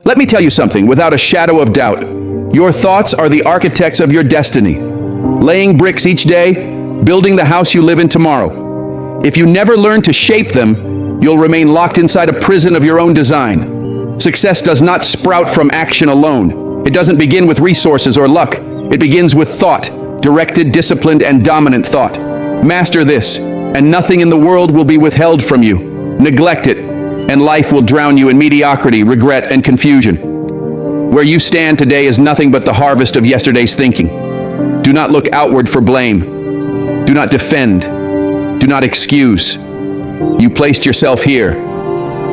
Let me tell you something without a shadow of doubt. Your thoughts are the architects of your destiny, laying bricks each day, building the house you live in tomorrow. If you never learn to shape them, you'll remain locked inside a prison of your own design. Success does not sprout from action alone. It doesn't begin with resources or luck. It begins with thought, directed, disciplined, and dominant thought. Master this, and nothing in the world will be withheld from you. Neglect it, and life will drown you in mediocrity, regret, and confusion. Where you stand today is nothing but the harvest of yesterday's thinking. Do not look outward for blame. Do not defend. Do not excuse. You placed yourself here.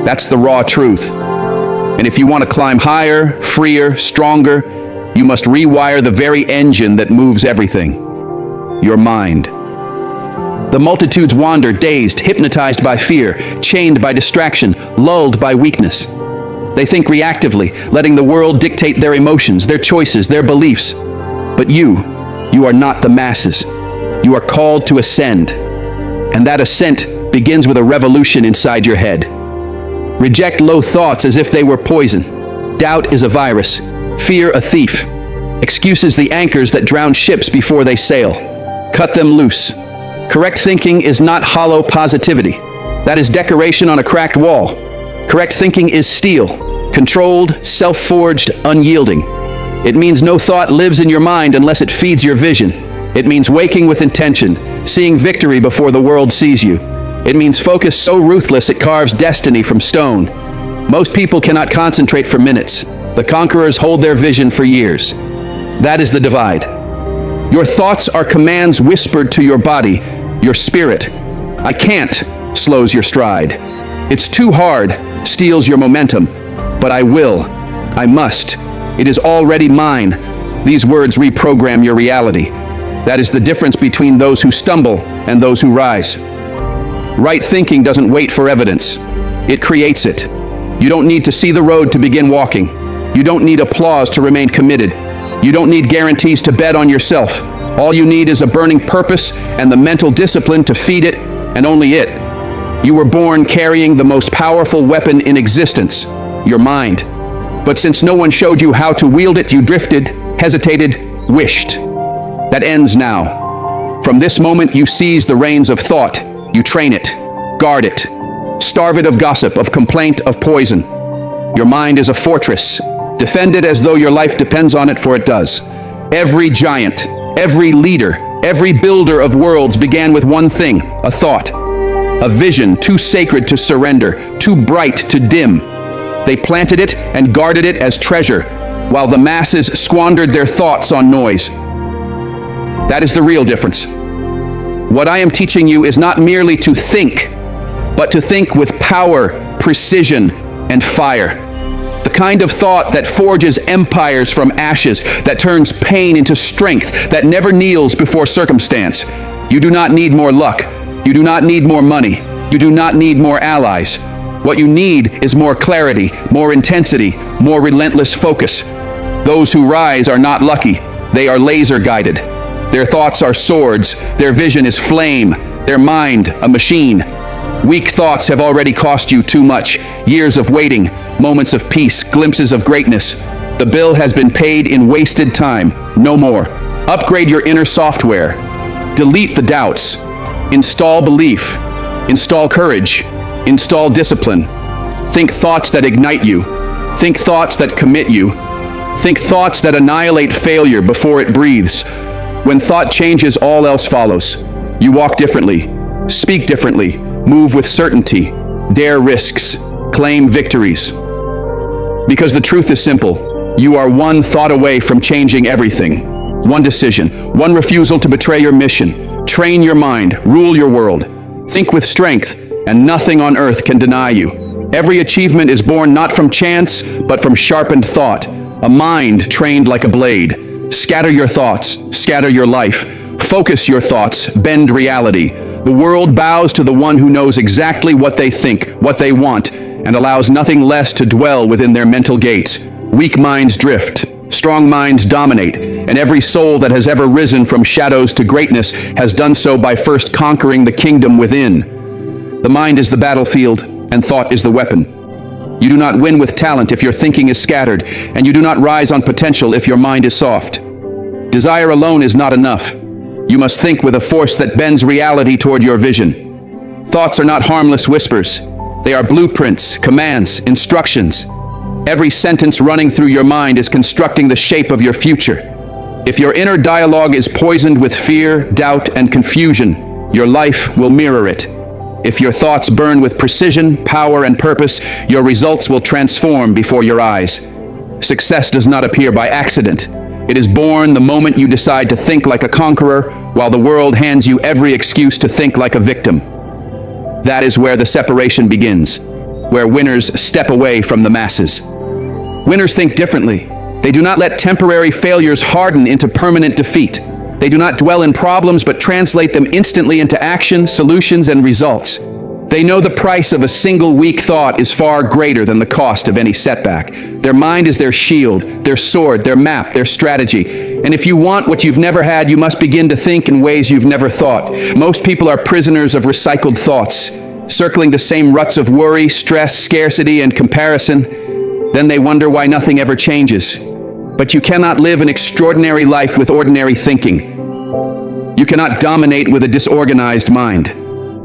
That's the raw truth. And if you want to climb higher, freer, stronger, you must rewire the very engine that moves everything: your mind. The multitudes wander, dazed, hypnotized by fear, chained by distraction, lulled by weakness. They think reactively, letting the world dictate their emotions, their choices, their beliefs. But you are not the masses. You are called to ascend. And that ascent begins with a revolution inside your head. Reject low thoughts as if they were poison. Doubt is a virus, fear a thief. Excuses the anchors that drown ships before they sail. Cut them loose. Correct thinking is not hollow positivity. That is decoration on a cracked wall. Correct thinking is steel, controlled, self-forged, unyielding. It means no thought lives in your mind unless it feeds your vision. It means waking with intention, seeing victory before the world sees you. It means focus so ruthless it carves destiny from stone. Most people cannot concentrate for minutes. The conquerors hold their vision for years. That is the divide. Your thoughts are commands whispered to your body, your spirit. I can't slows your stride. It's too hard steals your momentum. But I will. I must. It is already mine. These words reprogram your reality. That is the difference between those who stumble and those who rise. Right thinking doesn't wait for evidence. It creates it. You don't need to see the road to begin walking. You don't need applause to remain committed. You don't need guarantees to bet on yourself. All you need is a burning purpose and the mental discipline to feed it, and only it. You were born carrying the most powerful weapon in existence, your mind. But since no one showed you how to wield it, you drifted, hesitated, wished. That ends now. From this moment, you seize the reins of thought. You train it, guard it, starve it of gossip, of complaint, of poison. Your mind is a fortress. Defend it as though your life depends on it, for it does. Every giant, every leader, every builder of worlds began with one thing: a thought. A vision too sacred to surrender, too bright to dim. They planted it and guarded it as treasure, while the masses squandered their thoughts on noise. That is the real difference. What I am teaching you is not merely to think, but to think with power, precision, and fire. The kind of thought that forges empires from ashes, that turns pain into strength, that never kneels before circumstance. You do not need more luck. You do not need more money. You do not need more allies. What you need is more clarity, more intensity, more relentless focus. Those who rise are not lucky. They are laser-guided. Their thoughts are swords. Their vision is flame. Their mind, a machine. Weak thoughts have already cost you too much. Years of waiting, moments of peace, glimpses of greatness. The bill has been paid in wasted time. No more. Upgrade your inner software. Delete the doubts. Install belief. Install courage. Install discipline. Think thoughts that ignite you. Think thoughts that commit you. Think thoughts that annihilate failure before it breathes. When thought changes, all else follows. You walk differently. Speak differently. Move with certainty. Dare risks. Claim victories. Because the truth is simple. You are one thought away from changing everything. One decision. One refusal to betray your mission. Train your mind. Rule your world. Think with strength, and nothing on earth can deny you. Every achievement is born not from chance, but from sharpened thought. A mind trained like a blade. Scatter your thoughts. Scatter your life. Focus your thoughts. Bend reality. The world bows to the one who knows exactly what they think, what they want, and allows nothing less to dwell within their mental gates. Weak minds drift. Strong minds dominate, and every soul that has ever risen from shadows to greatness has done so by first conquering the kingdom within. The mind is the battlefield, and thought is the weapon. You do not win with talent if your thinking is scattered, and you do not rise on potential if your mind is soft. Desire alone is not enough. You must think with a force that bends reality toward your vision. Thoughts are not harmless whispers. They are blueprints, commands, instructions. Every sentence running through your mind is constructing the shape of your future. If your inner dialogue is poisoned with fear, doubt, and confusion, your life will mirror it. If your thoughts burn with precision, power, and purpose, your results will transform before your eyes. Success does not appear by accident. It is born the moment you decide to think like a conqueror, while the world hands you every excuse to think like a victim. That is where the separation begins, where winners step away from the masses. Winners think differently. They do not let temporary failures harden into permanent defeat. They do not dwell in problems but translate them instantly into action, solutions, and results. They know the price of a single weak thought is far greater than the cost of any setback. Their mind is their shield, their sword, their map, their strategy. And if you want what you've never had, you must begin to think in ways you've never thought. Most people are prisoners of recycled thoughts, circling the same ruts of worry, stress, scarcity, and comparison. Then they wonder why nothing ever changes. But you cannot live an extraordinary life with ordinary thinking. You cannot dominate with a disorganized mind.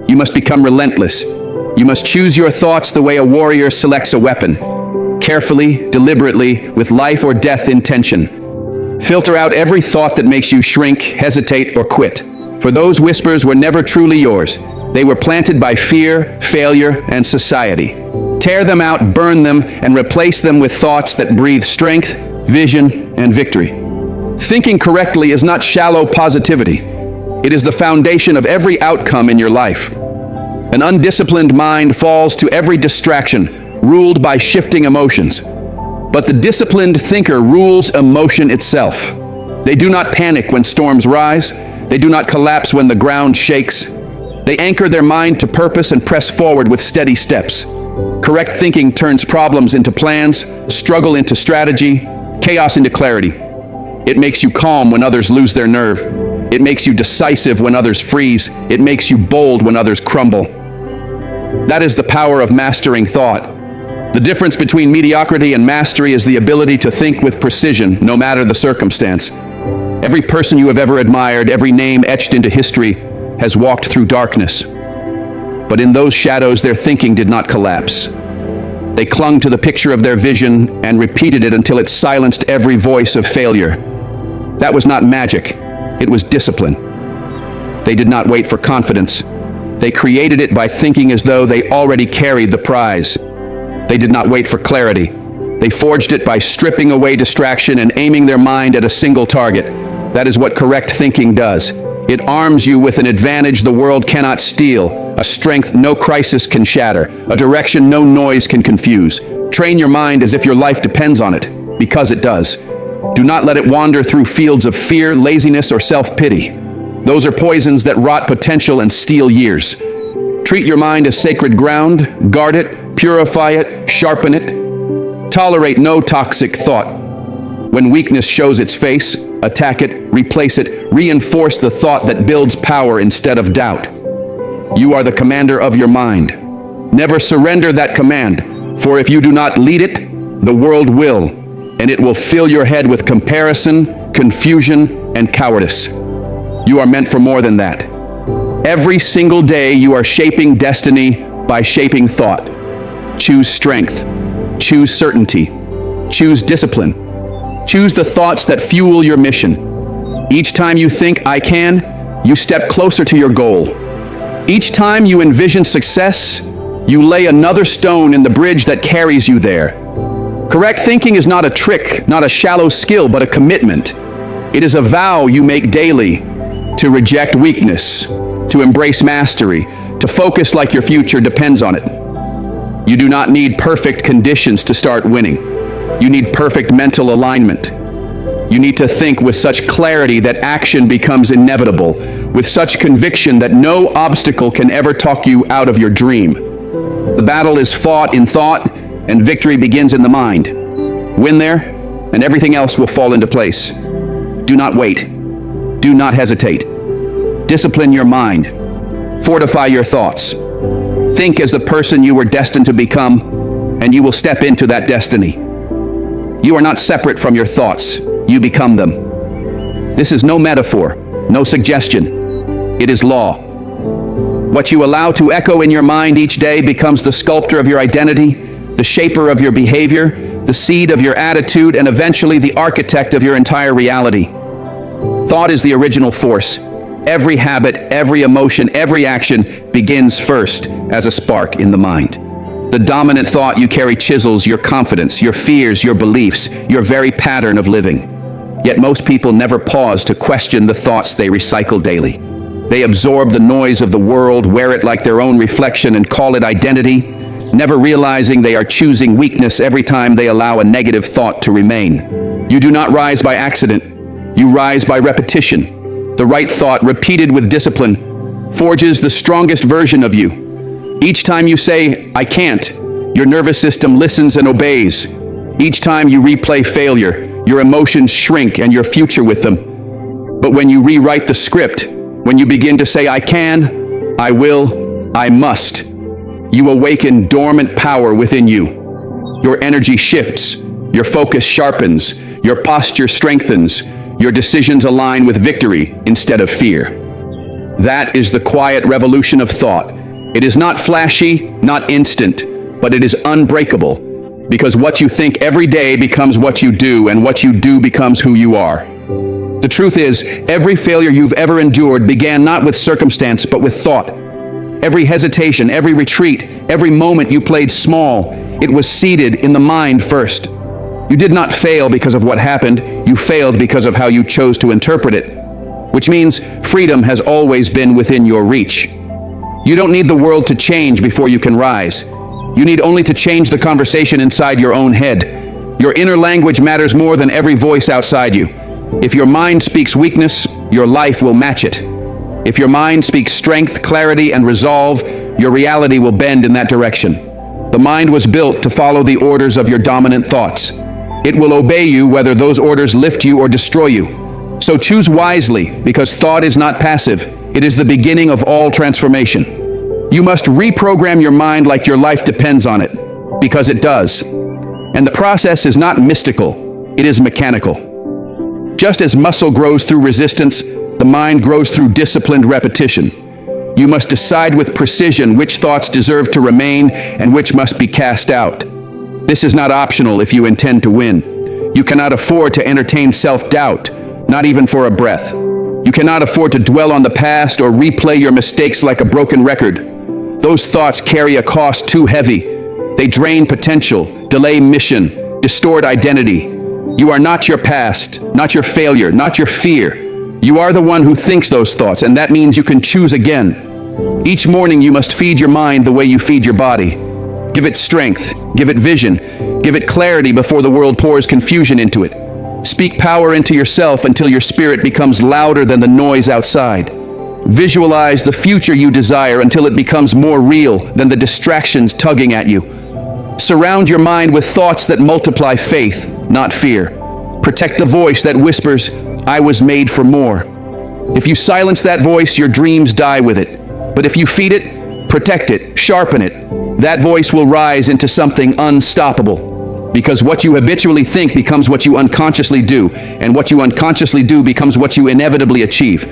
You must become relentless. You must choose your thoughts the way a warrior selects a weapon. Carefully, deliberately, with life or death intention. Filter out every thought that makes you shrink, hesitate, or quit. For those whispers were never truly yours. They were planted by fear, failure, and society. Tear them out, burn them, and replace them with thoughts that breathe strength, vision, and victory. Thinking correctly is not shallow positivity. It is the foundation of every outcome in your life. An undisciplined mind falls to every distraction, ruled by shifting emotions. But the disciplined thinker rules emotion itself. They do not panic when storms rise. They do not collapse when the ground shakes. They anchor their mind to purpose and press forward with steady steps. Correct thinking turns problems into plans, struggle into strategy, chaos into clarity. It makes you calm when others lose their nerve. It makes you decisive when others freeze. It makes you bold when others crumble. That is the power of mastering thought. The difference between mediocrity and mastery is the ability to think with precision, no matter the circumstance. Every person you have ever admired, every name etched into history, has walked through darkness. But in those shadows, their thinking did not collapse. They clung to the picture of their vision and repeated it until it silenced every voice of failure. That was not magic, it was discipline. They did not wait for confidence. They created it by thinking as though they already carried the prize. They did not wait for clarity. They forged it by stripping away distraction and aiming their mind at a single target. That is what correct thinking does. It arms you with an advantage the world cannot steal, a strength no crisis can shatter, a direction no noise can confuse. Train your mind as if your life depends on it, because it does. Do not let it wander through fields of fear, laziness, or self-pity. Those are poisons that rot potential and steal years. Treat your mind as sacred ground, guard it, purify it, sharpen it. Tolerate no toxic thought. When weakness shows its face, attack it, replace it, reinforce the thought that builds power instead of doubt. You are the commander of your mind. Never surrender that command, for if you do not lead it, the world will, and it will fill your head with comparison, confusion, and cowardice. You are meant for more than that. Every single day you are shaping destiny by shaping thought. Choose strength. Choose certainty. Choose discipline. Choose the thoughts that fuel your mission. Each time you think, "I can," you step closer to your goal. Each time you envision success, you lay another stone in the bridge that carries you there. Correct thinking is not a trick, not a shallow skill, but a commitment. It is a vow you make daily to reject weakness, to embrace mastery, to focus like your future depends on it. You do not need perfect conditions to start winning. You need perfect mental alignment. You need to think with such clarity that action becomes inevitable, with such conviction that no obstacle can ever talk you out of your dream. The battle is fought in thought, and victory begins in the mind. Win there, and everything else will fall into place. Do not wait. Do not hesitate. Discipline your mind. Fortify your thoughts. Think as the person you were destined to become. and you will step into that destiny. You are not separate from your thoughts. You become them. This is no metaphor, no suggestion. It is law. What you allow to echo in your mind each day becomes the sculptor of your identity, the shaper of your behavior, the seed of your attitude, and eventually the architect of your entire reality. Thought is the original force. Every habit, every emotion, every action begins first as a spark in the mind. The dominant thought you carry chisels your confidence, your fears, your beliefs, your very pattern of living. Yet most people never pause to question the thoughts they recycle daily. They absorb the noise of the world, wear it like their own reflection, and call it identity, never realizing they are choosing weakness every time they allow a negative thought to remain. You do not rise by accident. You rise by repetition. The right thought, repeated with discipline, forges the strongest version of you. Each time you say, "I can't," your nervous system listens and obeys. Each time you replay failure, your emotions shrink and your future with them. But when you rewrite the script, when you begin to say, "I can, I will, I must," you awaken dormant power within you. Your energy shifts, your focus sharpens, your posture strengthens, your decisions align with victory instead of fear. That is the quiet revolution of thought. It is not flashy, not instant, but it is unbreakable, because what you think every day becomes what you do, and what you do becomes who you are. The truth is, every failure you've ever endured began not with circumstance, but with thought. Every hesitation, every retreat, every moment you played small, it was seeded in the mind first. You did not fail because of what happened, you failed because of how you chose to interpret it. Which means freedom has always been within your reach. You don't need the world to change before you can rise. You need only to change the conversation inside your own head. Your inner language matters more than every voice outside you. If your mind speaks weakness, your life will match it. If your mind speaks strength, clarity, and resolve, your reality will bend in that direction. The mind was built to follow the orders of your dominant thoughts. It will obey you whether those orders lift you or destroy you. So choose wisely, because thought is not passive. It is the beginning of all transformation. You must reprogram your mind like your life depends on it, because it does. And the process is not mystical, it is mechanical. Just as muscle grows through resistance, the mind grows through disciplined repetition. You must decide with precision which thoughts deserve to remain and which must be cast out. This is not optional if you intend to win. You cannot afford to entertain self-doubt, not even for a breath. You cannot afford to dwell on the past or replay your mistakes like a broken record. Those thoughts carry a cost too heavy. They drain potential, delay mission, distort identity. You are not your past, not your failure, not your fear. You are the one who thinks those thoughts, and that means you can choose again. Each morning you must feed your mind the way you feed your body. Give it strength, give it vision, give it clarity before the world pours confusion into it. Speak power into yourself until your spirit becomes louder than the noise outside. Visualize the future you desire until it becomes more real than the distractions tugging at you. Surround your mind with thoughts that multiply faith, not fear. Protect the voice that whispers, "I was made for more." If you silence that voice, your dreams die with it. But if you feed it, protect it, sharpen it, that voice will rise into something unstoppable. Because what you habitually think becomes what you unconsciously do, and what you unconsciously do becomes what you inevitably achieve.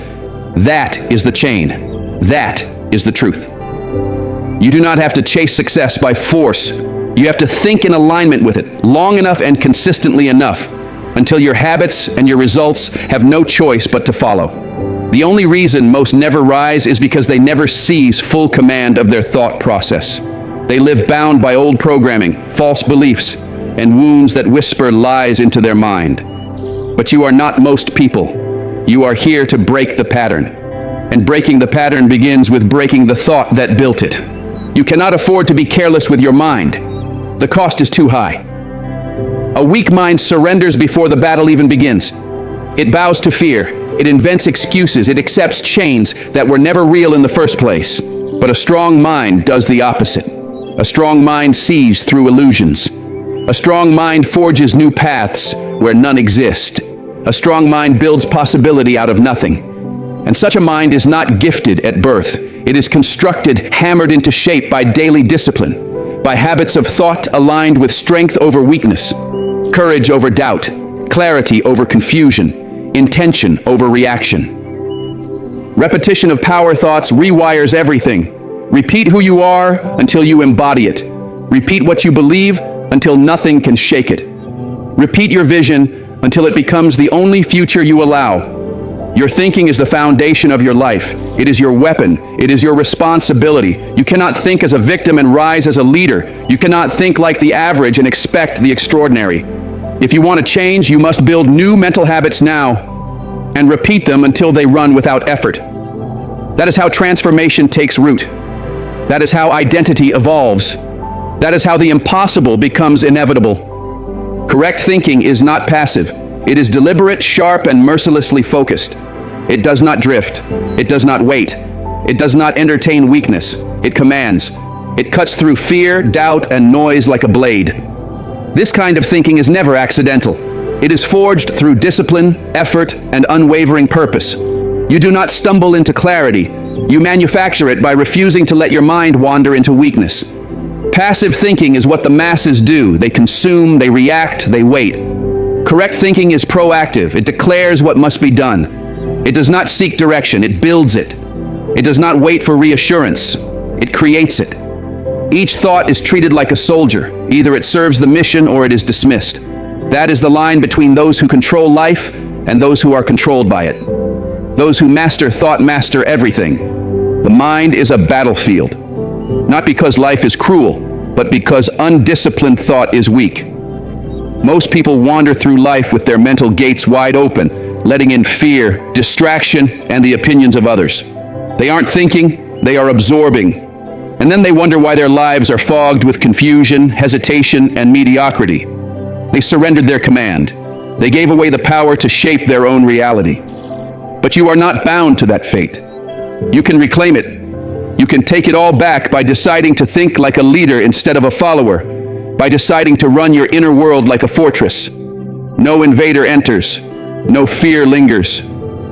That is the chain. That is the truth. You do not have to chase success by force. You have to think in alignment with it, long enough and consistently enough, until your habits and your results have no choice but to follow. The only reason most never rise is because they never seize full command of their thought process. They live bound by old programming, false beliefs, and wounds that whisper lies into their mind. But you are not most people. You are here to break the pattern. And breaking the pattern begins with breaking the thought that built it. You cannot afford to be careless with your mind. The cost is too high. A weak mind surrenders before the battle even begins. It bows to fear. It invents excuses. It accepts chains that were never real in the first place. But a strong mind does the opposite. A strong mind sees through illusions. A strong mind forges new paths where none exist. A strong mind builds possibility out of nothing. And such a mind is not gifted at birth. It is constructed, hammered into shape by daily discipline, by habits of thought aligned with strength over weakness, courage over doubt, clarity over confusion, intention over reaction. Repetition of power thoughts rewires everything. Repeat who you are until you embody it. Repeat what you believe until nothing can shake it. Repeat your vision until it becomes the only future you allow. Your thinking is the foundation of your life. It is your weapon. It is your responsibility. You cannot think as a victim and rise as a leader. You cannot think like the average and expect the extraordinary. If you want to change, you must build new mental habits now and repeat them until they run without effort. That is how transformation takes root. That is how identity evolves. That is how the impossible becomes inevitable. Correct thinking is not passive. It is deliberate, sharp, and mercilessly focused. It does not drift. It does not wait. It does not entertain weakness. It commands. It cuts through fear, doubt, and noise like a blade. This kind of thinking is never accidental. It is forged through discipline, effort, and unwavering purpose. You do not stumble into clarity. You manufacture it by refusing to let your mind wander into weakness. Passive thinking is what the masses do. They consume, they react, they wait. Correct thinking is proactive. It declares what must be done. It does not seek direction, it builds it. It does not wait for reassurance, it creates it. Each thought is treated like a soldier. Either it serves the mission or it is dismissed. That is the line between those who control life and those who are controlled by it. Those who master thought master everything. The mind is a battlefield. Not because life is cruel, but because undisciplined thought is weak. Most people wander through life with their mental gates wide open, letting in fear, distraction, and the opinions of others. They aren't thinking, they are absorbing. And then they wonder why their lives are fogged with confusion, hesitation, and mediocrity. They surrendered their command. They gave away the power to shape their own reality. But you are not bound to that fate. You can reclaim it. You can take it all back by deciding to think like a leader instead of a follower, by deciding to run your inner world like a fortress. No invader enters. No fear lingers.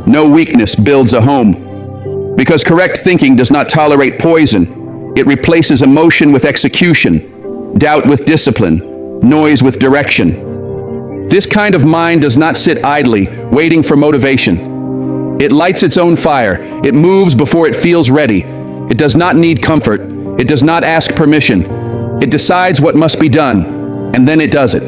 No weakness builds a home. Because correct thinking does not tolerate poison. It replaces emotion with execution, doubt with discipline, noise with direction. This kind of mind does not sit idly, waiting for motivation. It lights its own fire. It moves before it feels ready. It does not need comfort. It does not ask permission. It decides what must be done, and then it does it.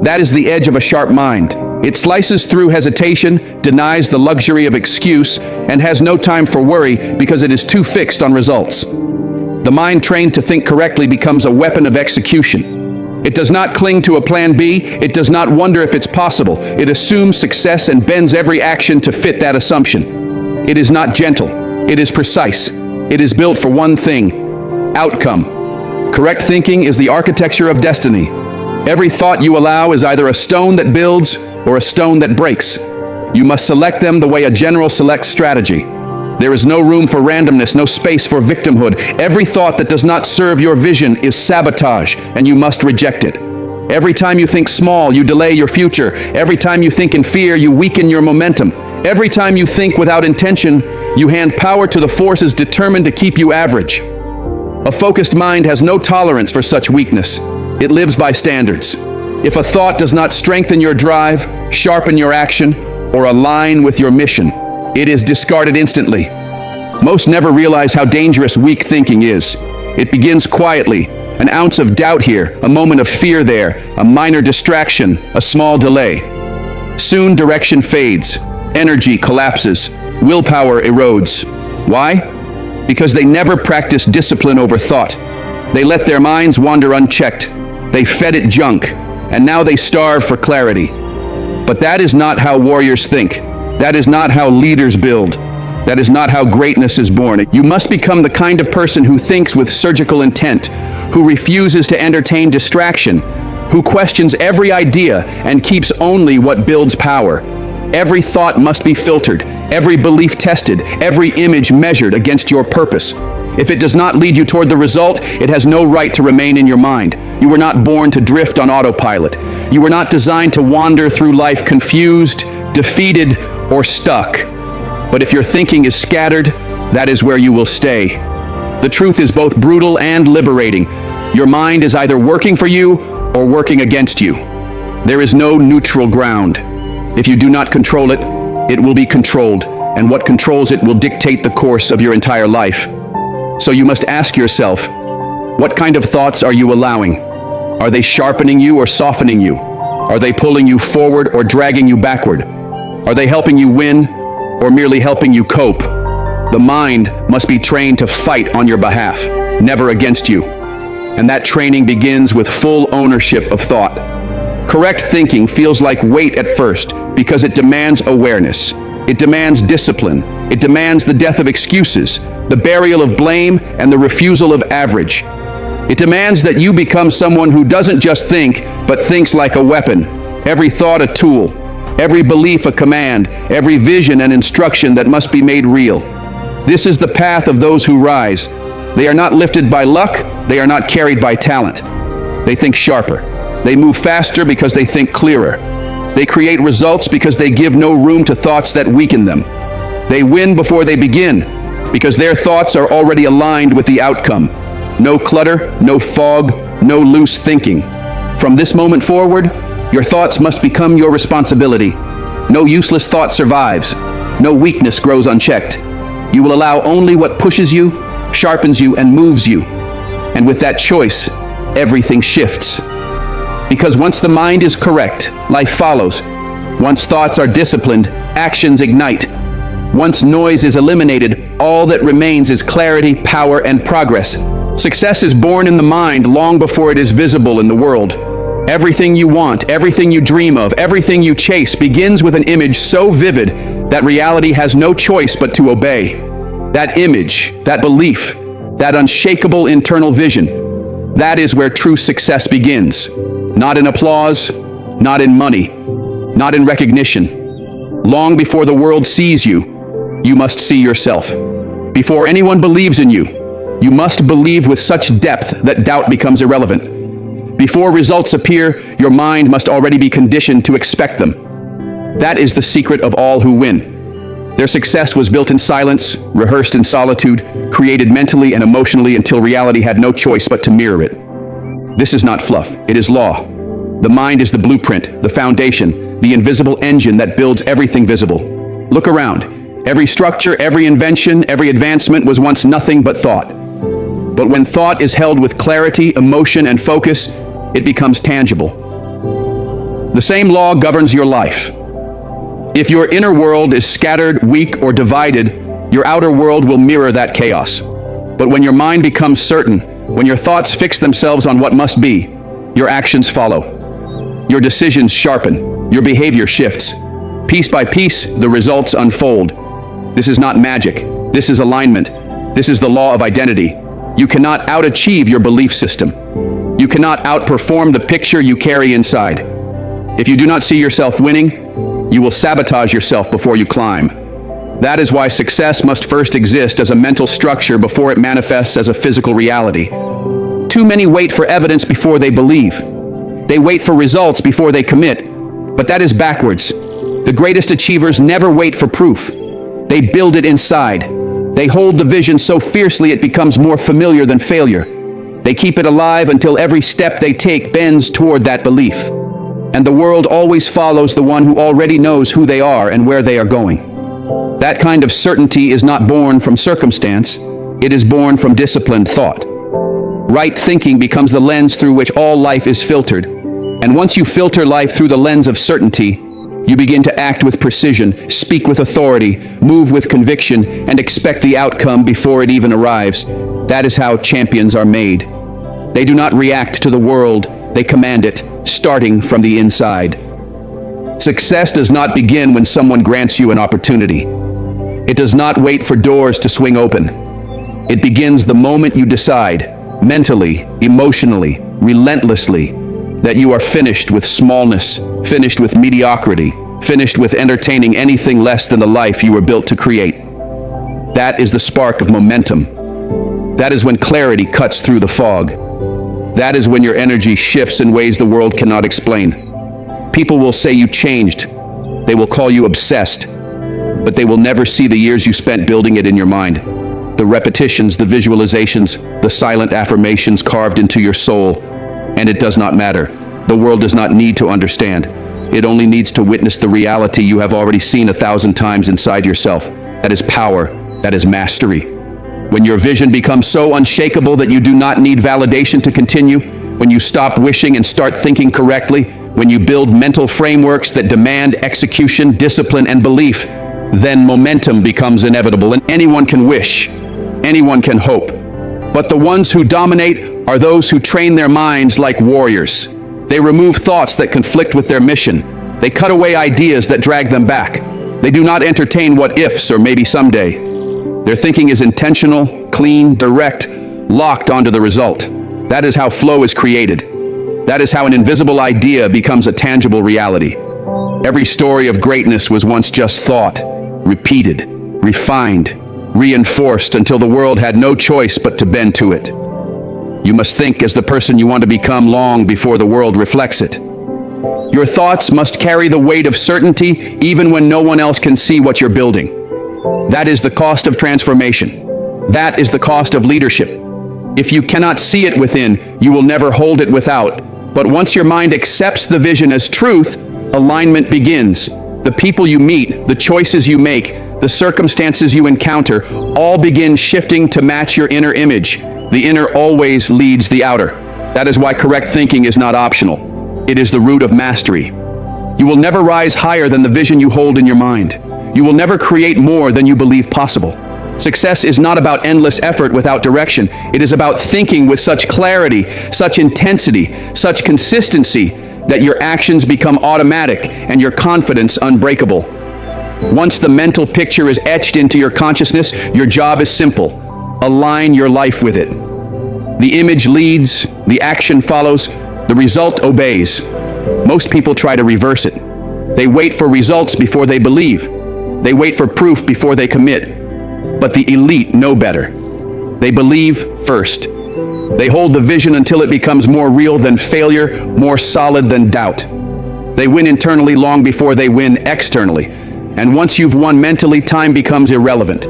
That is the edge of a sharp mind. It slices through hesitation, denies the luxury of excuse, and has no time for worry because it is too fixed on results. The mind trained to think correctly becomes a weapon of execution. It does not cling to a plan B. It does not wonder if it's possible. It assumes success and bends every action to fit that assumption. It is not gentle. It is precise. It is built for one thing: outcome. Correct thinking is the architecture of destiny. Every thought you allow is either a stone that builds or a stone that breaks. You must select them the way a general selects strategy. There is no room for randomness, no space for victimhood. Every thought that does not serve your vision is sabotage, and you must reject it. Every time you think small, you delay your future. Every time you think in fear, you weaken your momentum. Every time you think without intention, you hand power to the forces determined to keep you average. A focused mind has no tolerance for such weakness. It lives by standards. If a thought does not strengthen your drive, sharpen your action, or align with your mission, it is discarded instantly. Most never realize how dangerous weak thinking is. It begins quietly. An ounce of doubt here, a moment of fear there, a minor distraction, a small delay. Soon direction fades, energy collapses, willpower erodes. Why? Because they never practiced discipline over thought. They let their minds wander unchecked. They fed it junk, and now they starve for clarity. But that is not how warriors think. That is not how leaders build. That is not how greatness is born. You must become the kind of person who thinks with surgical intent, who refuses to entertain distraction, who questions every idea and keeps only what builds power. Every thought must be filtered, every belief tested, every image measured against your purpose. If it does not lead you toward the result, it has no right to remain in your mind. You were not born to drift on autopilot. You were not designed to wander through life confused, defeated, or stuck. But if your thinking is scattered, that is where you will stay. The truth is both brutal and liberating. Your mind is either working for you or working against you. There is no neutral ground. If you do not control it, it will be controlled, and what controls it will dictate the course of your entire life. So you must ask yourself, what kind of thoughts are you allowing? Are they sharpening you or softening you? Are they pulling you forward or dragging you backward? Are they helping you win or merely helping you cope? The mind must be trained to fight on your behalf, never against you. And that training begins with full ownership of thought. Correct thinking feels like weight at first because it demands awareness. It demands discipline. It demands the death of excuses, the burial of blame, and the refusal of average. It demands that you become someone who doesn't just think, but thinks like a weapon. Every thought a tool, every belief a command, every vision an instruction that must be made real. This is the path of those who rise. They are not lifted by luck, they are not carried by talent. They think sharper. They move faster because they think clearer. They create results because they give no room to thoughts that weaken them. They win before they begin because their thoughts are already aligned with the outcome. No clutter, no fog, no loose thinking. From this moment forward, your thoughts must become your responsibility. No useless thought survives. No weakness grows unchecked. You will allow only what pushes you, sharpens you, and moves you. And with that choice, everything shifts. Because once the mind is correct, life follows. Once thoughts are disciplined, actions ignite. Once noise is eliminated, all that remains is clarity, power, and progress. Success is born in the mind long before it is visible in the world. Everything you want, everything you dream of, everything you chase begins with an image so vivid that reality has no choice but to obey. That image, that belief, that unshakable internal vision, that is where true success begins. Not in applause, not in money, not in recognition. Long before the world sees you, you must see yourself. Before anyone believes in you, you must believe with such depth that doubt becomes irrelevant. Before results appear, your mind must already be conditioned to expect them. That is the secret of all who win. Their success was built in silence, rehearsed in solitude, created mentally and emotionally until reality had no choice but to mirror it. This is not fluff, it is law. The mind is the blueprint, the foundation, the invisible engine that builds everything visible. Look around. Every structure, every invention, every advancement was once nothing but thought. But when thought is held with clarity, emotion, and focus, it becomes tangible. The same law governs your life. If your inner world is scattered, weak, or divided, your outer world will mirror that chaos. But when your mind becomes certain, when your thoughts fix themselves on what must be, your actions follow. Your decisions sharpen, your behavior shifts. Piece by piece, the results unfold. This is not magic. This is alignment. This is the law of identity. You cannot outachieve your belief system. You cannot outperform the picture you carry inside. If you do not see yourself winning, you will sabotage yourself before you climb. That is why success must first exist as a mental structure before it manifests as a physical reality. Too many wait for evidence before they believe. They wait for results before they commit. But that is backwards. The greatest achievers never wait for proof. They build it inside. They hold the vision so fiercely it becomes more familiar than failure. They keep it alive until every step they take bends toward that belief. And the world always follows the one who already knows who they are and where they are going. That kind of certainty is not born from circumstance. It is born from disciplined thought. Right thinking becomes the lens through which all life is filtered. And once you filter life through the lens of certainty, you begin to act with precision, speak with authority, move with conviction, and expect the outcome before it even arrives. That is how champions are made. They do not react to the world, they command it, starting from the inside. Success does not begin when someone grants you an opportunity. It does not wait for doors to swing open. It begins the moment you decide, mentally, emotionally, relentlessly, that you are finished with smallness, finished with mediocrity, finished with entertaining anything less than the life you were built to create. That is the spark of momentum. That is when clarity cuts through the fog. That is when your energy shifts in ways the world cannot explain. People will say you changed. They will call you obsessed. But they will never see the years you spent building it in your mind. The repetitions, the visualizations, the silent affirmations carved into your soul. And it does not matter. The world does not need to understand. It only needs to witness the reality you have already seen 1,000 times inside yourself. That is power. That is mastery. When your vision becomes so unshakable that you do not need validation to continue, when you stop wishing and start thinking correctly, when you build mental frameworks that demand execution, discipline, and belief, then momentum becomes inevitable. And anyone can wish, anyone can hope. But the ones who dominate are those who train their minds like warriors. They remove thoughts that conflict with their mission. They cut away ideas that drag them back. They do not entertain what ifs or maybe someday. Their thinking is intentional, clean, direct, locked onto the result. That is how flow is created. That is how an invisible idea becomes a tangible reality. Every story of greatness was once just thought, repeated, refined, reinforced until the world had no choice but to bend to it. You must think as the person you want to become long before the world reflects it. Your thoughts must carry the weight of certainty even when no one else can see what you're building. That is the cost of transformation. That is the cost of leadership. If you cannot see it within, you will never hold it without. But once your mind accepts the vision as truth, alignment begins. The people you meet, the choices you make, the circumstances you encounter, all begin shifting to match your inner image. The inner always leads the outer. That is why correct thinking is not optional. It is the root of mastery. You will never rise higher than the vision you hold in your mind. You will never create more than you believe possible. Success is not about endless effort without direction. It is about thinking with such clarity, such intensity, such consistency that your actions become automatic and your confidence unbreakable. Once the mental picture is etched into your consciousness, your job is simple. Align your life with it. The image leads, the action follows, the result obeys. Most people try to reverse it. They wait for results before they believe. They wait for proof before they commit. But the elite know better. They believe first. They hold the vision until it becomes more real than failure, more solid than doubt. They win internally long before they win externally. And once you've won mentally, time becomes irrelevant.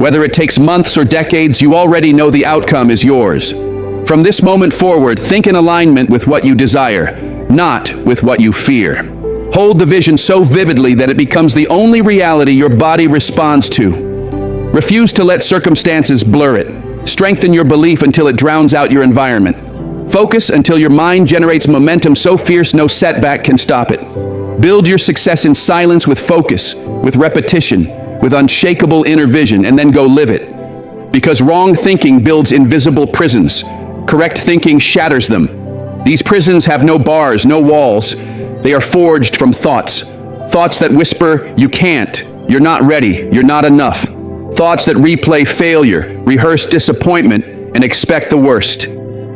Whether it takes months or decades, you already know the outcome is yours. From this moment forward, think in alignment with what you desire, not with what you fear. Hold the vision so vividly that it becomes the only reality your body responds to. Refuse to let circumstances blur it. Strengthen your belief until it drowns out your environment. Focus until your mind generates momentum so fierce no setback can stop it. Build your success in silence with focus, with repetition, with unshakable inner vision, and then go live it. Because wrong thinking builds invisible prisons. Correct thinking shatters them. These prisons have no bars, no walls. They are forged from thoughts. Thoughts that whisper, you can't, you're not ready, you're not enough. Thoughts that replay failure, rehearse disappointment, and expect the worst.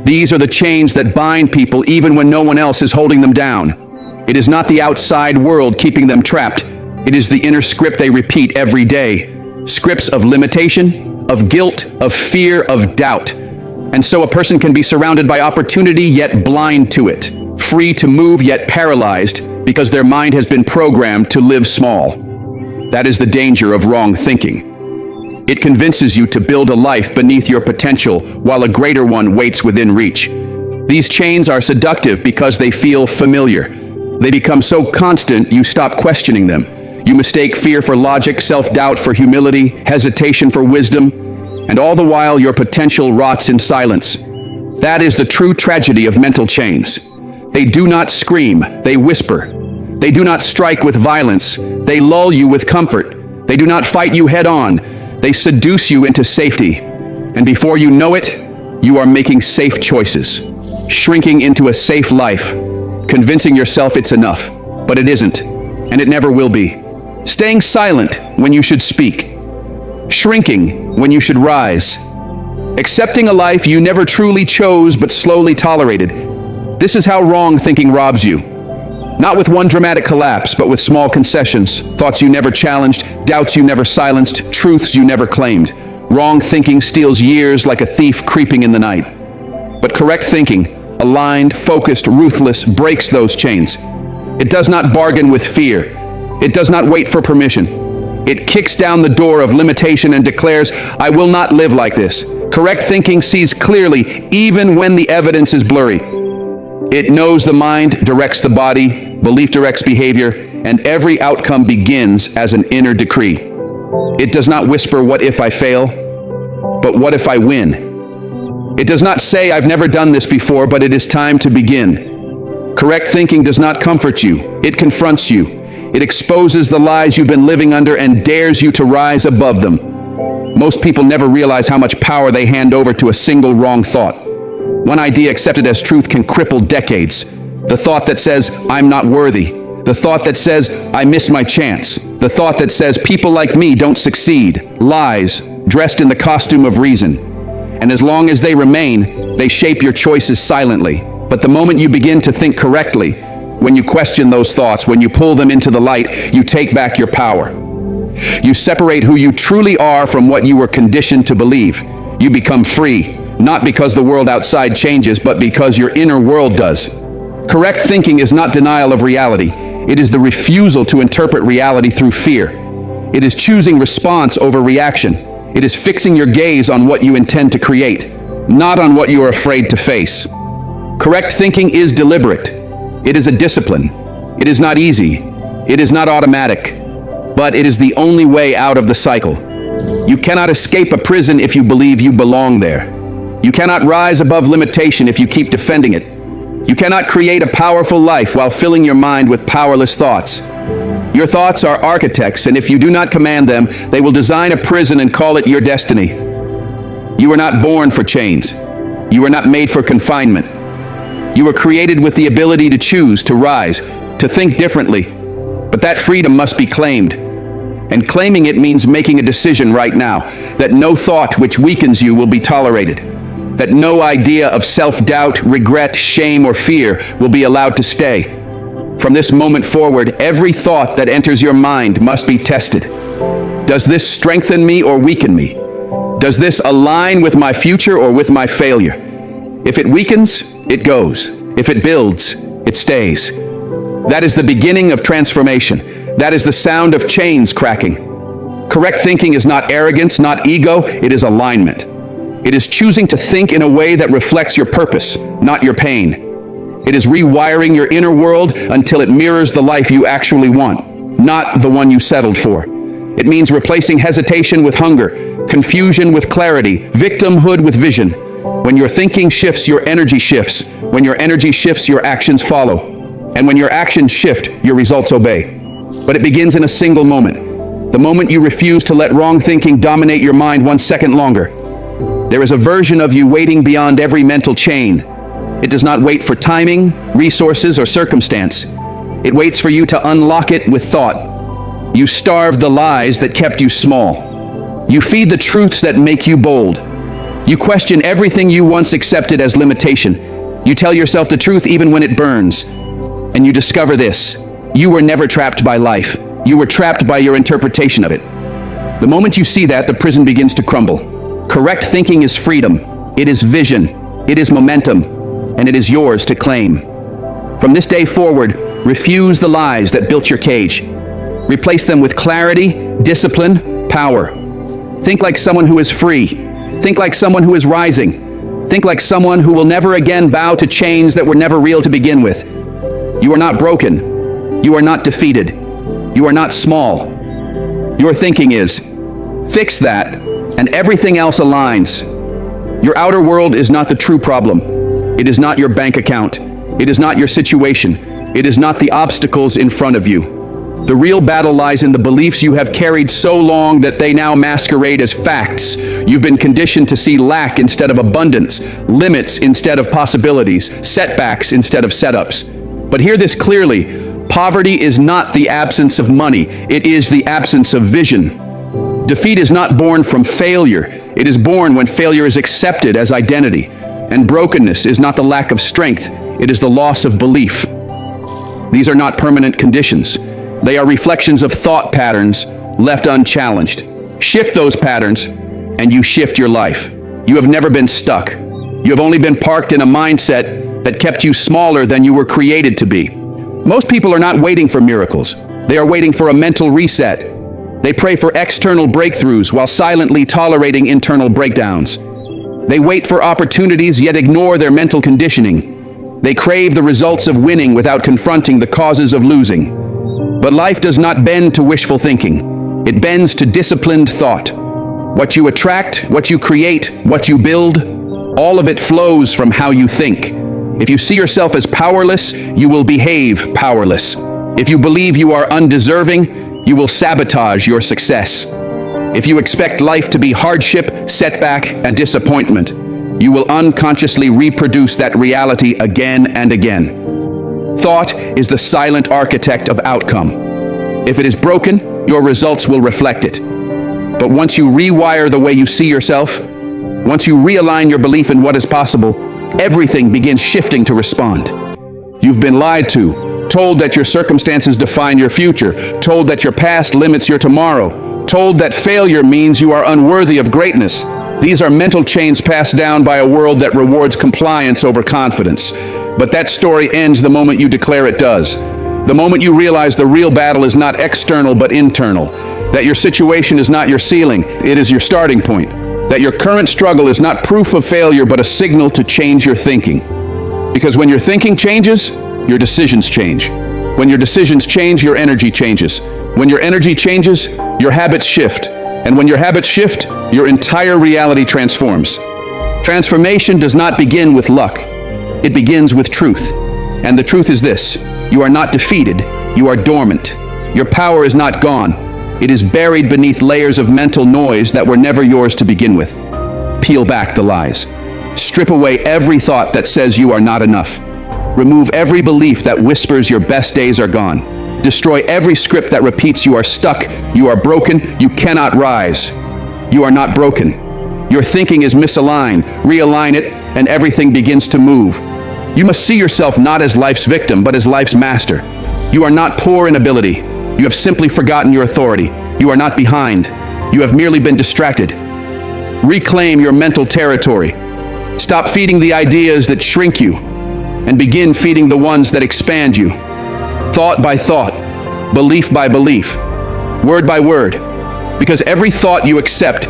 These are the chains that bind people even when no one else is holding them down. It is not the outside world keeping them trapped. It is the inner script they repeat every day. Scripts of limitation, of guilt, of fear, of doubt. And so a person can be surrounded by opportunity yet blind to it. Free to move yet paralyzed because their mind has been programmed to live small. That is the danger of wrong thinking. It convinces you to build a life beneath your potential while a greater one waits within reach. These chains are seductive because they feel familiar. They become so constant you stop questioning them. You mistake fear for logic, self-doubt for humility, hesitation for wisdom, and all the while your potential rots in silence. That is the true tragedy of mental chains. They do not scream, they whisper. They do not strike with violence, they lull you with comfort. They do not fight you head on. They seduce you into safety, and before you know it, you are making safe choices, shrinking into a safe life, convincing yourself it's enough, but it isn't, and it never will be. Staying silent when you should speak, shrinking when you should rise, accepting a life you never truly chose but slowly tolerated. This is how wrong thinking robs you. Not with one dramatic collapse, but with small concessions, thoughts you never challenged, doubts you never silenced, truths you never claimed. Wrong thinking steals years like a thief creeping in the night. But correct thinking, aligned, focused, ruthless, breaks those chains. It does not bargain with fear. It does not wait for permission. It kicks down the door of limitation and declares, "I will not live like this." Correct thinking sees clearly even when the evidence is blurry. It knows the mind directs the body, belief directs behavior, and every outcome begins as an inner decree. It does not whisper, "What if I fail?" but "What if I win?" It does not say, "I've never done this before, but it is time to begin." Correct thinking does not comfort you. It confronts you. It exposes the lies you've been living under and dares you to rise above them. Most people never realize how much power they hand over to a single wrong thought. One idea accepted as truth can cripple decades. The thought that says, "I'm not worthy." The thought that says, "I missed my chance." The thought that says, "People like me don't succeed." Lies, dressed in the costume of reason. And as long as they remain, they shape your choices silently. But the moment you begin to think correctly, when you question those thoughts, when you pull them into the light, you take back your power. You separate who you truly are from what you were conditioned to believe. You become free, not because the world outside changes, but because your inner world does. Correct thinking is not denial of reality. It is the refusal to interpret reality through fear. It is choosing response over reaction. It is fixing your gaze on what you intend to create, not on what you are afraid to face. Correct thinking is deliberate. It is a discipline. It is not easy. It is not automatic. But it is the only way out of the cycle. You cannot escape a prison if you believe you belong there. You cannot rise above limitation if you keep defending it. You cannot create a powerful life while filling your mind with powerless thoughts. Your thoughts are architects, and if you do not command them, they will design a prison and call it your destiny. You were not born for chains. You were not made for confinement. You were created with the ability to choose, to rise, to think differently. But that freedom must be claimed. And claiming it means making a decision right now that no thought which weakens you will be tolerated. That no idea of self-doubt, regret, shame, or fear will be allowed to stay. From this moment forward, every thought that enters your mind must be tested. Does this strengthen me or weaken me? Does this align with my future or with my failure? If it weakens, it goes. If it builds, it stays. That is the beginning of transformation. That is the sound of chains cracking. Correct thinking is not arrogance, not ego, it is alignment. It is choosing to think in a way that reflects your purpose, not your pain. It is rewiring your inner world until it mirrors the life you actually want, not the one you settled for. It means replacing hesitation with hunger, confusion with clarity, victimhood with vision. When your thinking shifts, your energy shifts. When your energy shifts, your actions follow. And when your actions shift, your results obey. But it begins in a single moment. The moment you refuse to let wrong thinking dominate your mind 1 second longer. There is a version of you waiting beyond every mental chain. It does not wait for timing, resources, or circumstance. It waits for you to unlock it with thought. You starve the lies that kept you small. You feed the truths that make you bold. You question everything you once accepted as limitation. You tell yourself the truth even when it burns. And you discover this: you were never trapped by life. You were trapped by your interpretation of it. The moment you see that, the prison begins to crumble. Correct thinking is freedom. It is vision. It is momentum. And it is yours to claim. From this day forward, refuse the lies that built your cage. Replace them with clarity, discipline, power. Think like someone who is free. Think like someone who is rising. Think like someone who will never again bow to chains that were never real to begin with. You are not broken. You are not defeated. You are not small. Your thinking is. Fix that, and everything else aligns. Your outer world is not the true problem. It is not your bank account. It is not your situation. It is not the obstacles in front of you. The real battle lies in the beliefs you have carried so long that they now masquerade as facts. You've been conditioned to see lack instead of abundance, limits instead of possibilities, setbacks instead of setups. But hear this clearly: poverty is not the absence of money. It is the absence of vision. Defeat is not born from failure. It is born when failure is accepted as identity. And brokenness is not the lack of strength. It is the loss of belief. These are not permanent conditions. They are reflections of thought patterns left unchallenged. Shift those patterns, and you shift your life. You have never been stuck. You have only been parked in a mindset that kept you smaller than you were created to be. Most people are not waiting for miracles. They are waiting for a mental reset. They pray for external breakthroughs while silently tolerating internal breakdowns. They wait for opportunities yet ignore their mental conditioning. They crave the results of winning without confronting the causes of losing. But life does not bend to wishful thinking. It bends to disciplined thought. What you attract, what you create, what you build, all of it flows from how you think. If you see yourself as powerless, you will behave powerless. If you believe you are undeserving, you will sabotage your success. If you expect life to be hardship, setback, and disappointment, you will unconsciously reproduce that reality again and again. Thought is the silent architect of outcome. If it is broken, your results will reflect it. But once you rewire the way you see yourself, once you realign your belief in what is possible, everything begins shifting to respond. You've been lied to, told that your circumstances define your future, told that your past limits your tomorrow, told that failure means you are unworthy of greatness. These are mental chains passed down by a world that rewards compliance over confidence. But that story ends the moment you declare it does. The moment you realize the real battle is not external but internal. That your situation is not your ceiling, it is your starting point. That your current struggle is not proof of failure but a signal to change your thinking. Because when your thinking changes, your decisions change. When your decisions change, your energy changes. When your energy changes, your habits shift. And when your habits shift, your entire reality transforms. Transformation does not begin with luck. It begins with truth. And the truth is this: you are not defeated, you are dormant. Your power is not gone. It is buried beneath layers of mental noise that were never yours to begin with. Peel back the lies. Strip away every thought that says you are not enough. Remove every belief that whispers your best days are gone. Destroy every script that repeats you are stuck, you are broken, you cannot rise. You are not broken. Your thinking is misaligned. Realign it, and everything begins to move. You must see yourself not as life's victim, but as life's master. You are not poor in ability. You have simply forgotten your authority. You are not behind. You have merely been distracted. Reclaim your mental territory. Stop feeding the ideas that shrink you, and begin feeding the ones that expand you. Thought by thought, belief by belief, word by word. Because every thought you accept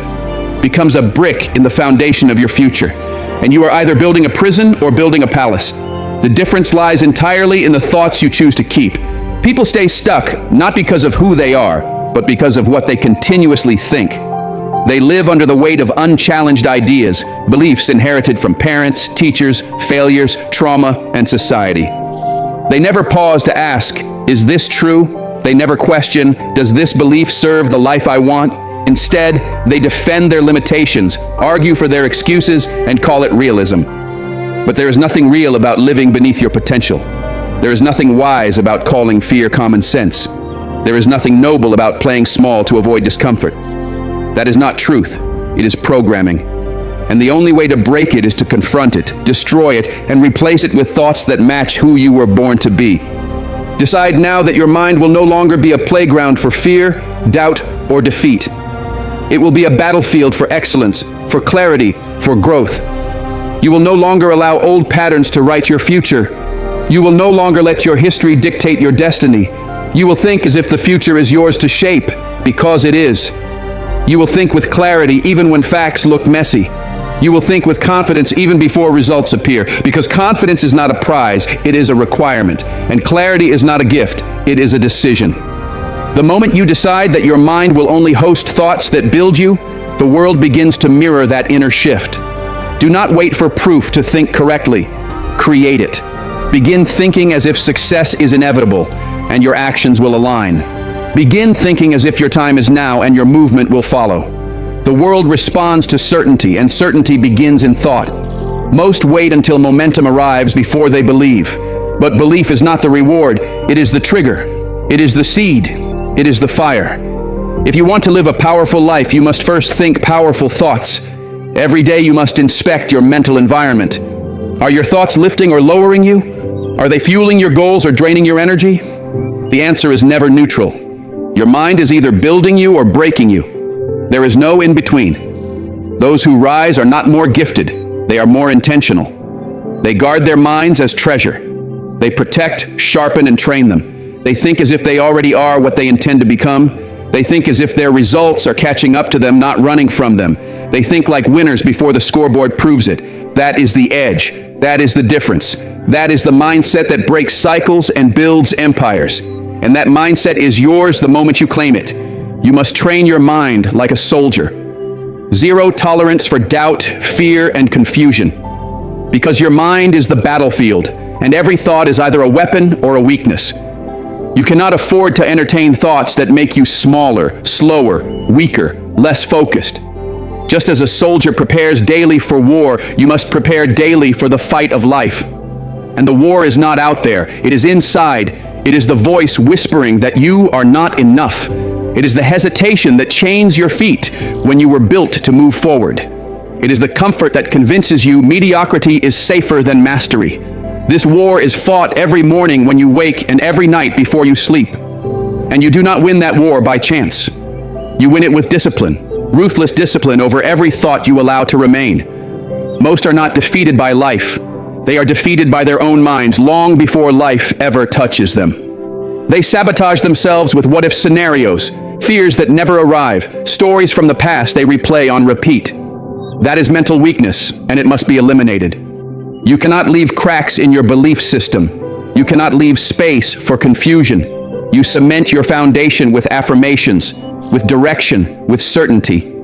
becomes a brick in the foundation of your future. And you are either building a prison or building a palace. The difference lies entirely in the thoughts you choose to keep. People stay stuck not because of who they are, but because of what they continuously think. They live under the weight of unchallenged ideas, beliefs inherited from parents, teachers, failures, trauma, and society. They never pause to ask, is this true? They never question, does this belief serve the life I want? Instead, they defend their limitations, argue for their excuses, and call it realism. But there is nothing real about living beneath your potential. There is nothing wise about calling fear common sense. There is nothing noble about playing small to avoid discomfort. That is not truth. It is programming. And the only way to break it is to confront it, destroy it, and replace it with thoughts that match who you were born to be. Decide now that your mind will no longer be a playground for fear, doubt, or defeat. It will be a battlefield for excellence, for clarity, for growth. You will no longer allow old patterns to write your future. You will no longer let your history dictate your destiny. You will think as if the future is yours to shape, because it is. You will think with clarity even when facts look messy. You will think with confidence even before results appear, because confidence is not a prize, it is a requirement. And clarity is not a gift, it is a decision. The moment you decide that your mind will only host thoughts that build you, the world begins to mirror that inner shift. Do not wait for proof to think correctly. Create it. Begin thinking as if success is inevitable, and your actions will align. Begin thinking as if your time is now and your movement will follow. The world responds to certainty, and certainty begins in thought. Most wait until momentum arrives before they believe. But belief is not the reward, it is the trigger. It is the seed. It is the fire. If you want to live a powerful life, you must first think powerful thoughts. Every day you must inspect your mental environment. Are your thoughts lifting or lowering you? Are they fueling your goals or draining your energy? The answer is never neutral. Your mind is either building you or breaking you. There is no in between. Those who rise are not more gifted, they are more intentional. They guard their minds as treasure. They protect, sharpen, and train them. They think as if they already are what they intend to become. They think as if their results are catching up to them, not running from them. They think like winners before the scoreboard proves it. That is the edge. That is the difference. That is the mindset that breaks cycles and builds empires. And that mindset is yours the moment you claim it. You must train your mind like a soldier. Zero tolerance for doubt, fear, and confusion. Because your mind is the battlefield, and every thought is either a weapon or a weakness. You cannot afford to entertain thoughts that make you smaller, slower, weaker, less focused. Just as a soldier prepares daily for war, you must prepare daily for the fight of life. And the war is not out there, it is inside. It is the voice whispering that you are not enough. It is the hesitation that chains your feet when you were built to move forward. It is the comfort that convinces you mediocrity is safer than mastery. This war is fought every morning when you wake and every night before you sleep. And you do not win that war by chance. You win it with discipline, ruthless discipline over every thought you allow to remain. Most are not defeated by life. They are defeated by their own minds long before life ever touches them. They sabotage themselves with what-if scenarios, fears that never arrive, stories from the past they replay on repeat. That is mental weakness, and it must be eliminated. You cannot leave cracks in your belief system. You cannot leave space for confusion. You cement your foundation with affirmations, with direction, with certainty.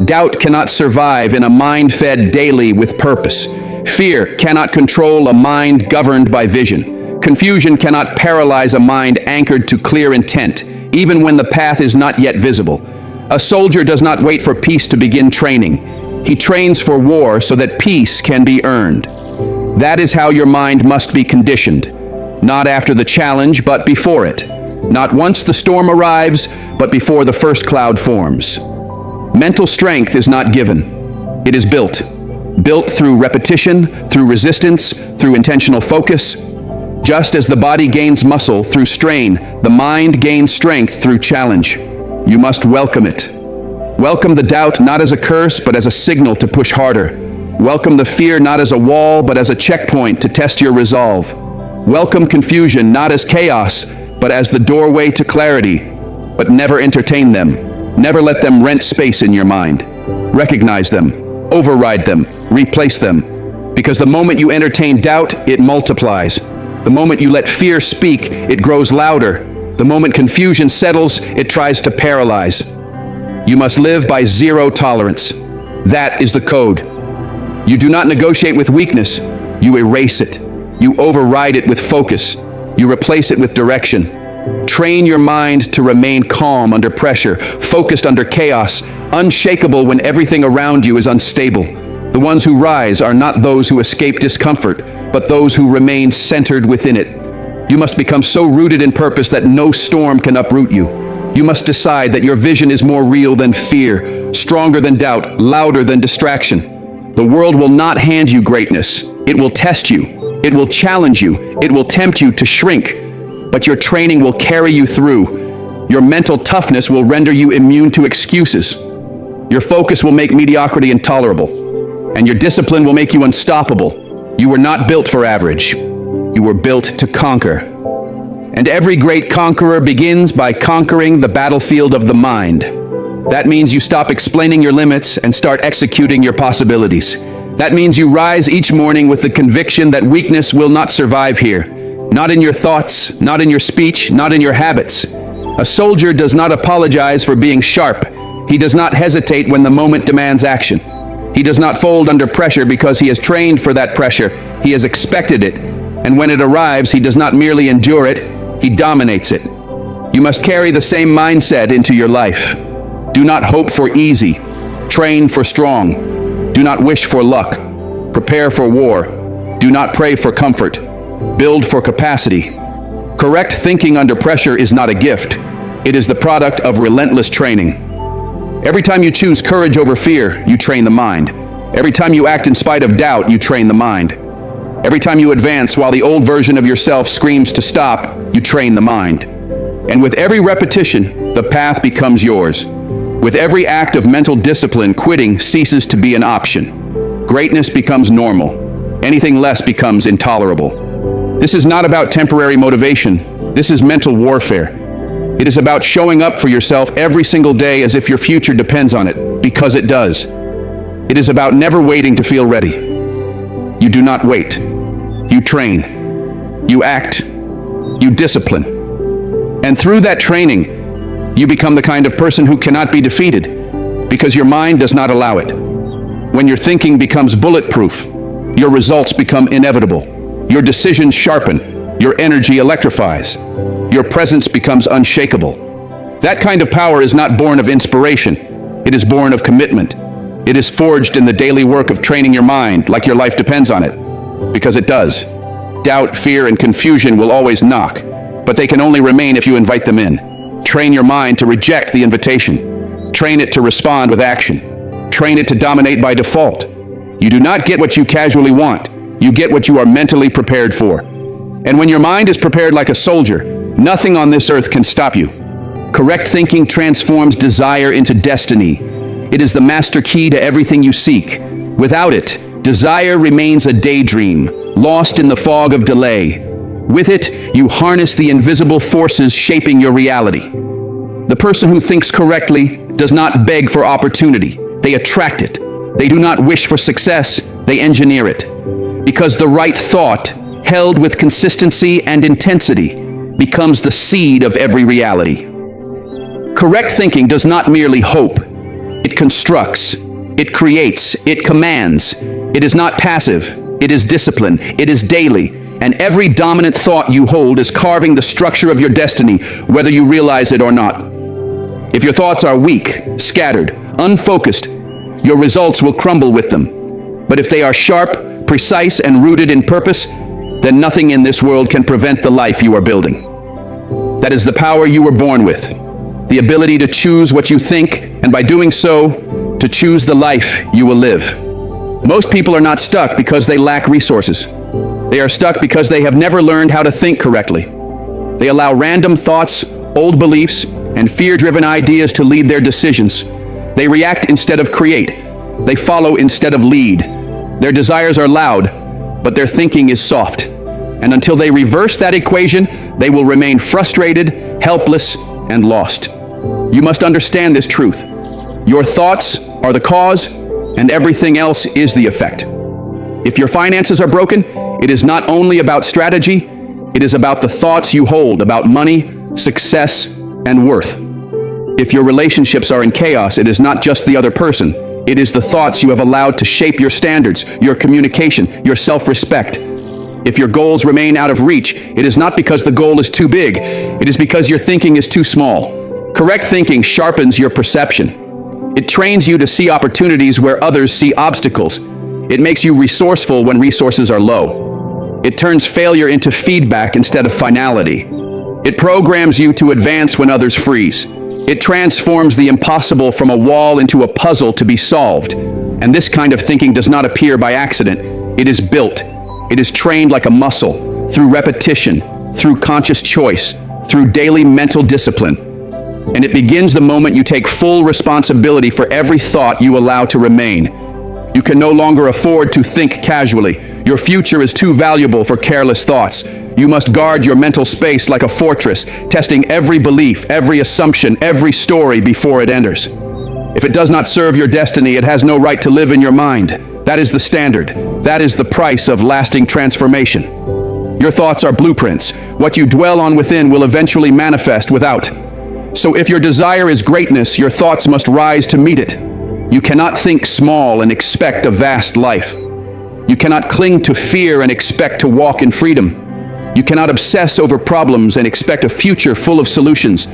Doubt cannot survive in a mind fed daily with purpose. Fear cannot control a mind governed by vision. Confusion cannot paralyze a mind anchored to clear intent, even when the path is not yet visible. A soldier does not wait for peace to begin training. He trains for war so that peace can be earned. That is how your mind must be conditioned. Not after the challenge, but before it. Not once the storm arrives, but before the first cloud forms. Mental strength is not given. It is built. Built through repetition, through resistance, through intentional focus. Just as the body gains muscle through strain, the mind gains strength through challenge. You must welcome it. Welcome the doubt not as a curse, but as a signal to push harder. Welcome the fear not as a wall, but as a checkpoint to test your resolve. Welcome confusion not as chaos, but as the doorway to clarity. But never entertain them. Never let them rent space in your mind. Recognize them, override them, replace them. Because the moment you entertain doubt, it multiplies. The moment you let fear speak, it grows louder. The moment confusion settles, it tries to paralyze. You must live by zero tolerance. That is the code. You do not negotiate with weakness, you erase it. You override it with focus. You replace it with direction. Train your mind to remain calm under pressure, focused under chaos, unshakable when everything around you is unstable. The ones who rise are not those who escape discomfort, but those who remain centered within it. You must become so rooted in purpose that no storm can uproot you. You must decide that your vision is more real than fear, stronger than doubt, louder than distraction. The world will not hand you greatness. It will test you. It will challenge you. It will tempt you to shrink. But your training will carry you through. Your mental toughness will render you immune to excuses. Your focus will make mediocrity intolerable. And your discipline will make you unstoppable. You were not built for average. You were built to conquer. And every great conqueror begins by conquering the battlefield of the mind. That means you stop explaining your limits and start executing your possibilities. That means you rise each morning with the conviction that weakness will not survive here. Not in your thoughts, not in your speech, not in your habits. A soldier does not apologize for being sharp. He does not hesitate when the moment demands action. He does not fold under pressure because he has trained for that pressure. He has expected it. And when it arrives, he does not merely endure it, he dominates it. You must carry the same mindset into your life. Do not hope for easy. Train for strong. Do not wish for luck. Prepare for war. Do not pray for comfort. Build for capacity. Correct thinking under pressure is not a gift. It is the product of relentless training. Every time you choose courage over fear, you train the mind. Every time you act in spite of doubt, you train the mind. Every time you advance while the old version of yourself screams to stop, you train the mind. And with every repetition, the path becomes yours. With every act of mental discipline, quitting ceases to be an option. Greatness becomes normal. Anything less becomes intolerable. This is not about temporary motivation. This is mental warfare. It is about showing up for yourself every single day as if your future depends on it, because it does. It is about never waiting to feel ready. You do not wait. You train. You act. You discipline. And through that training, you become the kind of person who cannot be defeated, because your mind does not allow it. When your thinking becomes bulletproof, your results become inevitable. Your decisions sharpen. Your energy electrifies. Your presence becomes unshakable. That kind of power is not born of inspiration. It is born of commitment. It is forged in the daily work of training your mind like your life depends on it. Because it does. Doubt, fear, and confusion will always knock, but they can only remain if you invite them in. Train your mind to reject the invitation. Train it to respond with action. Train it to dominate by default. You do not get what you casually want. You get what you are mentally prepared for. And when your mind is prepared like a soldier, nothing on this earth can stop you. Correct thinking transforms desire into destiny. It is the master key to everything you seek. Without it, desire remains a daydream, lost in the fog of delay. With it, you harness the invisible forces shaping your reality. The person who thinks correctly does not beg for opportunity. They attract it. They do not wish for success. They engineer it. Because the right thought, held with consistency and intensity, becomes the seed of every reality. Correct thinking does not merely hope. It constructs. It creates. It commands. It is not passive. It is discipline. It is daily. And every dominant thought you hold is carving the structure of your destiny, whether you realize it or not. If your thoughts are weak, scattered, unfocused, your results will crumble with them. But if they are sharp, precise, and rooted in purpose, then nothing in this world can prevent the life you are building. That is the power you were born with, the ability to choose what you think, and by doing so, to choose the life you will live. Most people are not stuck because they lack resources. They are stuck because they have never learned how to think correctly. They allow random thoughts, old beliefs, and fear-driven ideas to lead their decisions. They react instead of create. They follow instead of lead. Their desires are loud, but their thinking is soft. And until they reverse that equation, they will remain frustrated, helpless, and lost. You must understand this truth. Your thoughts are the cause, and everything else is the effect. If your finances are broken, it is not only about strategy, it is about the thoughts you hold about money, success, and worth. If your relationships are in chaos, it is not just the other person. It is the thoughts you have allowed to shape your standards, your communication, your self-respect. If your goals remain out of reach, it is not because the goal is too big. It is because your thinking is too small. Correct thinking sharpens your perception. It trains you to see opportunities where others see obstacles. It makes you resourceful when resources are low. It turns failure into feedback instead of finality. It programs you to advance when others freeze. It transforms the impossible from a wall into a puzzle to be solved. And this kind of thinking does not appear by accident. It is built. It is trained like a muscle, through repetition, through conscious choice, through daily mental discipline. And it begins the moment you take full responsibility for every thought you allow to remain. You can no longer afford to think casually. Your future is too valuable for careless thoughts. You must guard your mental space like a fortress, testing every belief, every assumption, every story before it enters. If it does not serve your destiny, it has no right to live in your mind. That is the standard. That is the price of lasting transformation. Your thoughts are blueprints. What you dwell on within will eventually manifest without. So if your desire is greatness, your thoughts must rise to meet it. You cannot think small and expect a vast life. You cannot cling to fear and expect to walk in freedom. You cannot obsess over problems and expect a future full of solutions.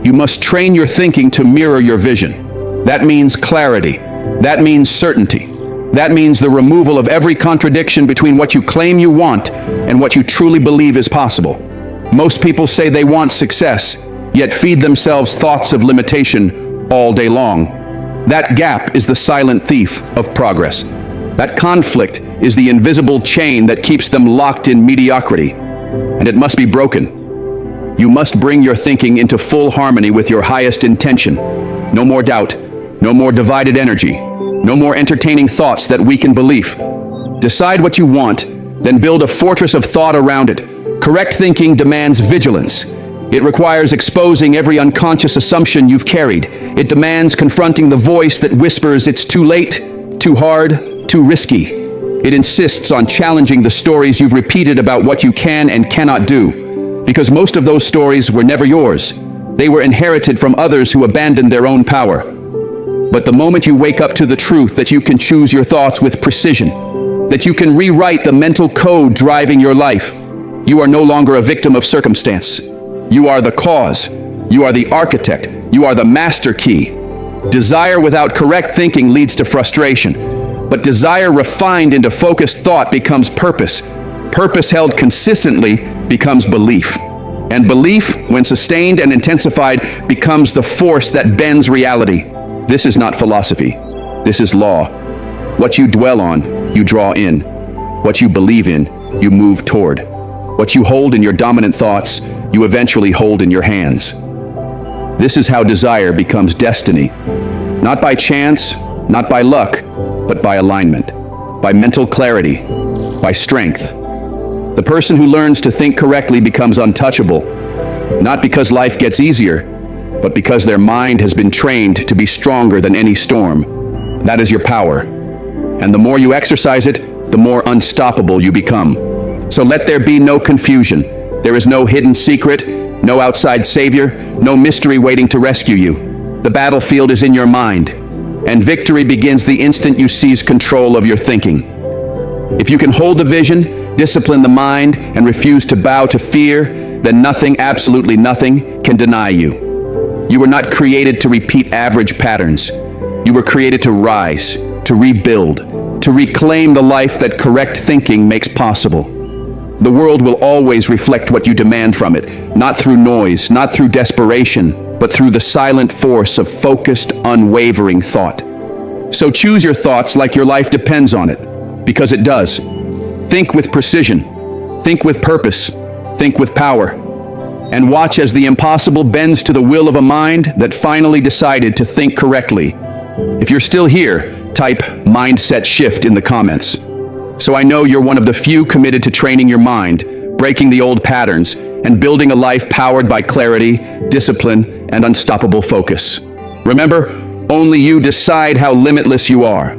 You must train your thinking to mirror your vision. That means clarity. That means certainty. That means the removal of every contradiction between what you claim you want and what you truly believe is possible. Most people say they want success, yet feed themselves thoughts of limitation all day long. That gap is the silent thief of progress. That conflict is the invisible chain that keeps them locked in mediocrity, and it must be broken. You must bring your thinking into full harmony with your highest intention. No more doubt, no more divided energy, no more entertaining thoughts that weaken belief. Decide what you want, then build a fortress of thought around it. Correct thinking demands vigilance. It requires exposing every unconscious assumption you've carried. It demands confronting the voice that whispers it's too late, too hard, too risky. It insists on challenging the stories you've repeated about what you can and cannot do, because most of those stories were never yours. They were inherited from others who abandoned their own power. But the moment you wake up to the truth that you can choose your thoughts with precision, that you can rewrite the mental code driving your life, you are no longer a victim of circumstance. You are the cause. You are the architect. You are the master key. Desire without correct thinking leads to frustration, but desire refined into focused thought becomes purpose. Purpose held consistently becomes belief. And belief, when sustained and intensified, becomes the force that bends reality. This is not philosophy. This is law. What you dwell on, you draw in. What you believe in, you move toward. What you hold in your dominant thoughts, you eventually hold in your hands. This is how desire becomes destiny. Not by chance, not by luck, but by alignment, by mental clarity, by strength. The person who learns to think correctly becomes untouchable, not because life gets easier, but because their mind has been trained to be stronger than any storm. That is your power. And the more you exercise it, the more unstoppable you become. So let there be no confusion. There is no hidden secret, no outside savior, no mystery waiting to rescue you. The battlefield is in your mind, and victory begins the instant you seize control of your thinking. If you can hold the vision, discipline the mind, and refuse to bow to fear, then nothing, absolutely nothing, can deny you. You were not created to repeat average patterns. You were created to rise, to rebuild, to reclaim the life that correct thinking makes possible. The world will always reflect what you demand from it, not through noise, not through desperation, but through the silent force of focused, unwavering thought. So choose your thoughts like your life depends on it, because it does. Think with precision, think with purpose, think with power, and watch as the impossible bends to the will of a mind that finally decided to think correctly. If you're still here, type mindset shift in the comments. So I know you're one of the few committed to training your mind, breaking the old patterns, and building a life powered by clarity, discipline, and unstoppable focus. Remember, only you decide how limitless you are.